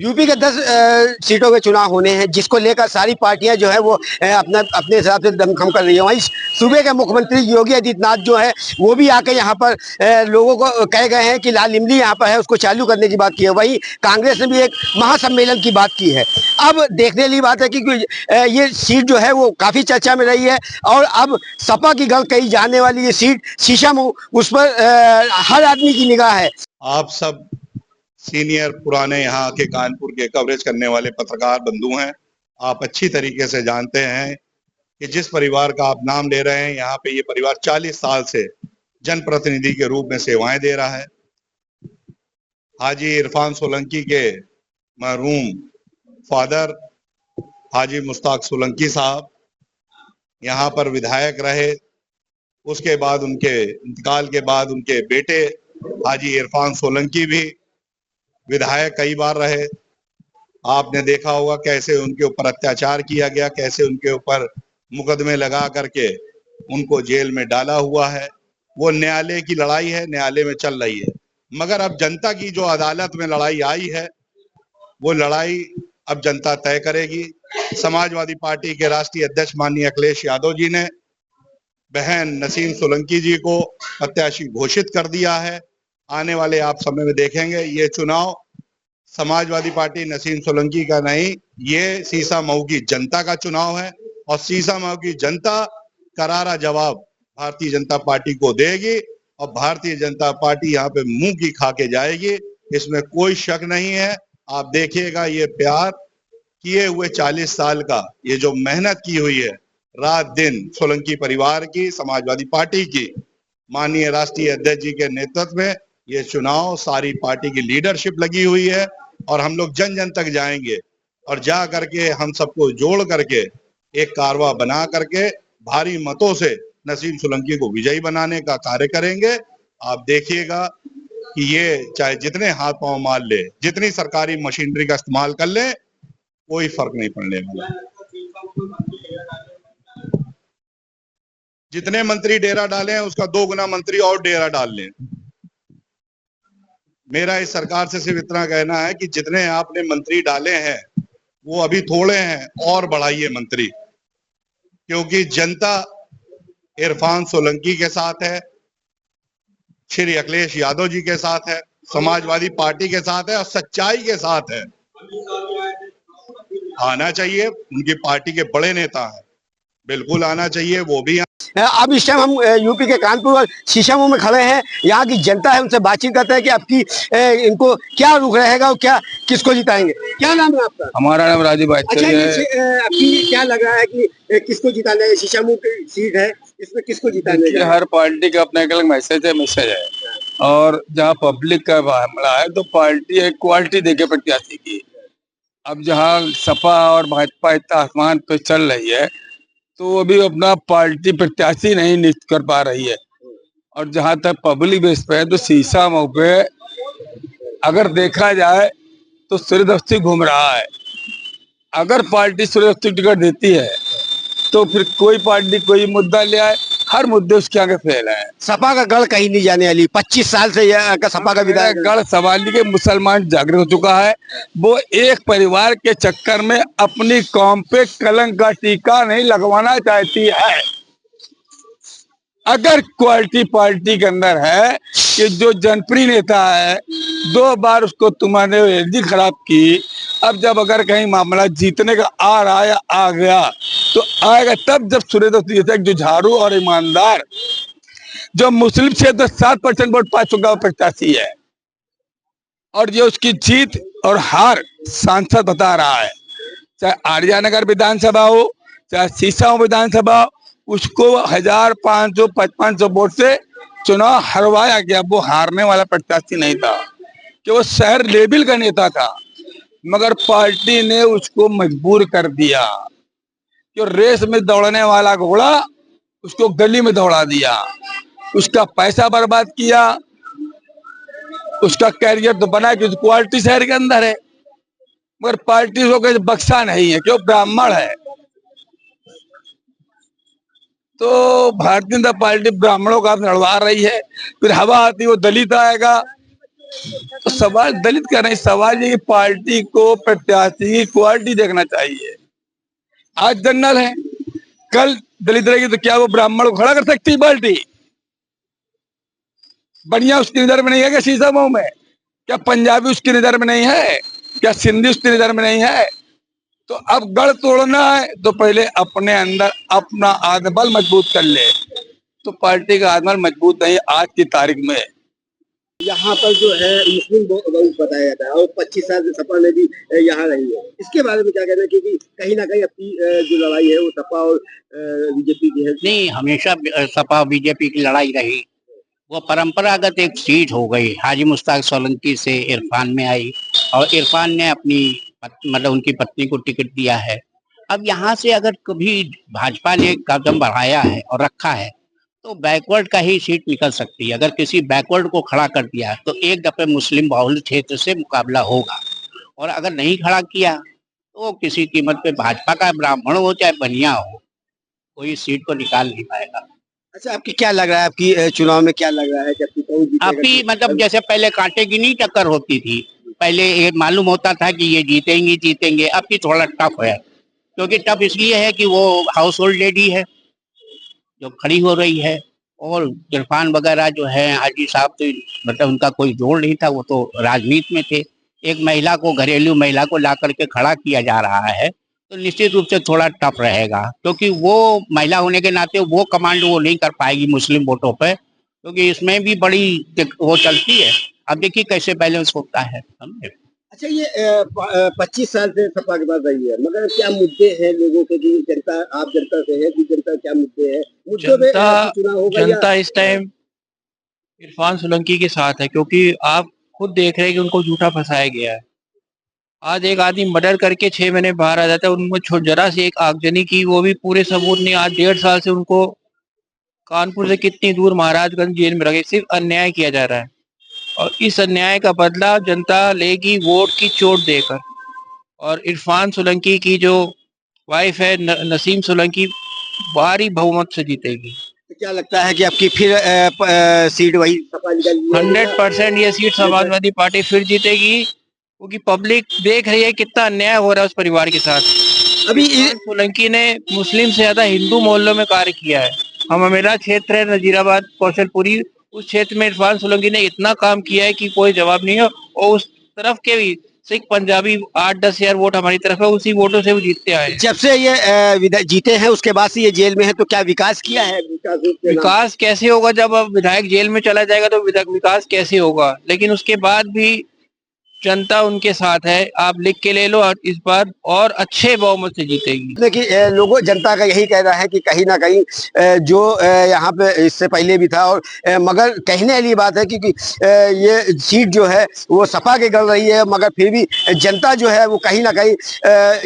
UP के 10 सीटों के चुनाव होने हैं, जिसको लेकर सारी पार्टियां जो है वो अपना अपने हिसाब से दमखम कर रही है। वहीं सूबे के मुख्यमंत्री योगी आदित्यनाथ जो है वो भी आकर यहाँ पर लोगों को कह गए हैं कि लाल इमली यहाँ पर है, उसको चालू करने की बात की है। वहीं कांग्रेस ने भी एक महासम्मेलन की बात की है। अब देखने वाली बात है कि ये सीट जो है वो काफी चर्चा में रही है और अब सपा की गढ़ कही जाने वाली ये सीट शीशम, उस पर हर आदमी की निगाह है। आप सब सीनियर पुराने यहाँ के कानपुर के कवरेज करने वाले पत्रकार बंधु हैं। आप अच्छी तरीके से जानते हैं कि जिस परिवार का आप नाम ले रहे हैं, यहाँ पे ये परिवार 40 साल से जनप्रतिनिधि के रूप में सेवाएं दे रहा है। हाजी इरफान सोलंकी के मरहूम फादर हाजी मुश्ताक सोलंकी साहब यहाँ पर विधायक रहे। उसके बाद उनके इंतकाल के बाद उनके बेटे हाजी इरफान सोलंकी भी विधायक कई बार रहे। आपने देखा होगा कैसे उनके ऊपर अत्याचार किया गया, कैसे उनके ऊपर मुकदमे लगा करके उनको जेल में डाला हुआ है। वो न्यायालय की लड़ाई है, न्यायालय में चल रही है। मगर अब जनता की जो अदालत में लड़ाई आई है, वो लड़ाई अब जनता तय करेगी। समाजवादी पार्टी के राष्ट्रीय अध्यक्ष माननीय अखिलेश यादव जी ने बहन नसीम सोलंकी जी को प्रत्याशी घोषित कर दिया है। आने वाले आप समय में देखेंगे ये चुनाव समाजवादी पार्टी नसीम सोलंकी का नहीं, ये सीसामऊ की जनता का चुनाव है और सीसामऊ की जनता करारा जवाब भारतीय जनता पार्टी को देगी और भारतीय जनता पार्टी यहाँ पे मुंह की खा के जाएगी, इसमें कोई शक नहीं है। आप देखिएगा ये प्यार किए हुए 40 साल का ये जो मेहनत की हुई है रात दिन सोलंकी परिवार की, समाजवादी पार्टी की, माननीय राष्ट्रीय अध्यक्ष जी के नेतृत्व में ये चुनाव सारी पार्टी की लीडरशिप लगी हुई है और हम लोग जन जन तक जाएंगे और जा करके हम सबको जोड़ करके एक कारवा बना करके भारी मतों से नसीम सोलंकी को विजयी बनाने का कार्य करेंगे। आप देखिएगा कि ये चाहे जितने हाथ पांव मार ले, जितनी सरकारी मशीनरी का इस्तेमाल कर ले, कोई फर्क नहीं पड़ने वाला। जितने मंत्री डेरा डाले हैं उसका 2 गुना मंत्री और डेरा डाल लें। मेरा इस सरकार से सिर्फ इतना कहना है कि जितने आपने मंत्री डाले हैं वो अभी थोड़े हैं, और बढ़ाइए मंत्री, क्योंकि जनता इरफान सोलंकी के साथ है, श्री अखिलेश यादव जी के साथ है, समाजवादी पार्टी के साथ है और सच्चाई के साथ है। आना चाहिए, उनकी पार्टी के बड़े नेता हैं, बिल्कुल आना चाहिए, वो भी। अब इस टाइम हम यूपी के कानपुर और शीशमऊ में खड़े हैं। यहाँ की जनता है, उनसे बातचीत करते हैं कि आपकी इनको क्या रुख रहेगा और क्या किसको जिताएंगे। क्या नाम है आपका? हमारा नाम राजीव भाई। अच्छा, आपकी क्या लग रहा है कि किसको जिताना है? शीशमऊ की सीट है, इसमें किसको जिताना है? हर पार्टी का अपना एक अलग मैसेज है और जहाँ पब्लिक का मामला है तो पार्टी एक क्वालिटी देके प्रत्याशी की। अब जहाँ सपा और भाजपा इतना आसमान पे चल रही है तो अभी अपना पार्टी प्रत्याशी नहीं नियुक्त कर पा रही है। और जहां तक पब्लिक बेस पे है तो शीशामऊ पे अगर देखा जाए तो सूर्यदस्ती घूम रहा है। अगर पार्टी सूर्यदस्ती टिकट देती है तो फिर कोई पार्टी कोई मुद्दा ले आए, हर मुद्दे उसके आगे फेल है। सपा का गढ़ कहीं नहीं जाने वाली। 25 साल से सपा का विधायक गढ़ सवाली के मुसलमान जागृत हो चुका है। वो एक परिवार के चक्कर में अपनी कौम पे कलंक का टीका नहीं लगवाना चाहती है। अगर क्वालिटी पार्टी के अंदर है कि जो जनप्रिय नेता है, 2 बार उसको तुम्हारे रैली खराब की, अब जब अगर कहीं मामला जीतने का आ रहा है, आ गया तो आएगा तब जब सूर्यदस्ती जैसे जो झाड़ू और ईमानदार जो मुस्लिम क्षेत्र 7% वोट पा चुका प्रत्याशी है और ये उसकी जीत और हार सांसद बता रहा है। चाहे आर्यानगर विधानसभा हो, चाहे शीशमऊ विधानसभा, उसको 1500-5500 वोट से चुनाव हरवाया गया। वो हारने वाला प्रत्याशी नहीं था कि वो शहर लेवल का नेता था, मगर पार्टी ने उसको मजबूर कर दिया कि रेस में दौड़ने वाला घोड़ा उसको गली में दौड़ा दिया, उसका पैसा बर्बाद किया। उसका कैरियर तो बना कि क्वालिटी शहर के अंदर है, मगर पार्टी को बख्शा नहीं है क्यों ब्राह्मण है। तो भारतीय जनता पार्टी ब्राह्मणों का लड़वा रही है, फिर हवा आती वो दलित आएगा, तो सवाल दलित का नहीं, सवाल ये कि पार्टी को प्रत्याशी की क्वालिटी देखना चाहिए। आज जनरल है, कल दलित रहेगी तो क्या वो ब्राह्मण को खड़ा कर सकती है पार्टी? बढ़िया उसकी नजर में नहीं है क्या शीशा मुंह में? क्या पंजाबी उसकी नजर में नहीं है? क्या सिंधी उसकी नजर में नहीं है? तो अब गढ़ तोड़ना है तो पहले अपने अंदर अपना आत्मबल मजबूत कर ले। तो पार्टी का आत्मबल मजबूत नहीं आज की तारीख में। यहाँ पर जो है मुस्लिम बहुत बताया जाता है और 25 साल से सपा में भी यहाँ रही है, इसके बारे में क्या कहना है? क्योंकि कहीं ना कहीं अपनी जो लड़ाई है वो सपा और बीजेपी की है। नहीं, हमेशा सपा बीजेपी की लड़ाई रही। वो परंपरागत एक सीट हो गई, हाजी मुश्ताक सोलंकी से इरफान में आई और इरफान ने अपनी मतलब उनकी पत्नी को टिकट दिया है। अब यहाँ से अगर कभी भाजपा ने कदम बढ़ाया है और रखा है तो बैकवर्ड का ही सीट निकल सकती है। अगर किसी बैकवर्ड को खड़ा कर दिया तो एक दफे मुस्लिम बहुल क्षेत्र से मुकाबला होगा, और अगर नहीं खड़ा किया तो किसी कीमत पे भाजपा का ब्राह्मण हो चाहे बनिया हो, कोई सीट को निकाल नहीं पाएगा। अच्छा, आपकी क्या लग रहा है, आपकी चुनाव में क्या लग रहा है कि आपकी कौन जीतेगा? अभी मतलब जैसे पहले कांटे की नहीं टक्कर होती थी, पहले ये मालूम होता था कि ये जीतेंगे जीतेंगे। अब की थोड़ा टफ है, क्योंकि टफ इसलिए है कि वो हाउस होल्ड लेडी है जो खड़ी हो रही है, और इरफान वगैरह जो है हाजी साहब तो मतलब उनका कोई जोड़ नहीं था, वो तो राजनीति में थे। एक महिला को, घरेलू महिला को ला करके खड़ा किया जा रहा है तो निश्चित रूप से थोड़ा टफ रहेगा, क्योंकि वो महिला होने के नाते वो कमांड वो नहीं कर पाएगी मुस्लिम वोटों पे, क्योंकि इसमें भी बड़ी वो चलती है। अब देखिए कैसे बैलेंस होता है, समझे? अच्छा, ये 25 साल से सपा के पास रही है, मगर क्या मुद्दे हैं लोगों के? कि जनता, आप जनता से है कि जनता क्या मुद्दे हैं? मुद्दों पे चुनाव होगा जनता इस टाइम इरफान सोलंकी के साथ है, क्योंकि आप खुद देख रहे हैं कि उनको झूठा फंसाया गया है। आज एक आदमी मर्डर करके 6 महीने बाहर आ जाता है, उनको जरा से एक आगजनी की, वो भी पूरे सबूत नहीं। आज 1.5 साल से उनको कानपुर से कितनी दूर महाराजगंज जेल में रखे, सिर्फ अन्याय किया जा रहा है, और इस अन्याय का बदला जनता लेगी वोट की चोट देकर। और इरफान सोलंकी की जो वाइफ है नसीम सोलंकी भारी बहुमत से जीतेगी। तो क्या लगता है कि आपकी फिर सीट वही सपा निकल 100% ये सीट समाजवादी पार्टी फिर जीतेगी, क्योंकि पब्लिक देख रही है कितना अन्याय हो रहा है उस परिवार के साथ। अभी इरफान सोलंकी ने मुस्लिम से ज्यादा हिंदू मोहल्लों में कार्य किया है। हम मेरा क्षेत्र है नजीराबाद कौशलपुरी, उस क्षेत्र में इरफान सोलंकी ने इतना काम किया है कि कोई जवाब नहीं है। और उस तरफ के भी सिख पंजाबी 8-10 हजार वोट हमारी तरफ है, उसी वोटों से वो जीतते आए। जब से ये जीते हैं उसके बाद से ये जेल में है, तो क्या विकास किया है? विकास कैसे होगा जब अब विधायक जेल में चला जाएगा, तो विकास कैसे होगा? लेकिन उसके बाद भी जनता उनके साथ है, आप लिख के ले लो, और इस बार और अच्छे बहुमत से जीतेगी। देखिए, लोगों, जनता का यही कहना है कि कहीं ना कहीं जो यहाँ पे इससे पहले भी था, और मगर कहने वाली बात है क्योंकि ये सीट जो है वो सपा के गल रही है, मगर फिर भी जनता जो है वो कहीं ना कहीं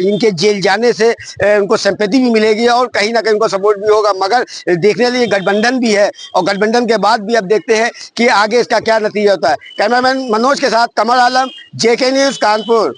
इनके जेल जाने से उनको सिंपैथी भी मिलेगी और कहीं ना कहीं उनको सपोर्ट भी होगा। मगर देखने लिए गठबंधन भी है, और गठबंधन के बाद भी अब देखते हैं कि आगे इसका क्या नतीजा होता है। कैमरामैन मनोज के साथ कमर आलम, JK न्यूज़, कानपुर।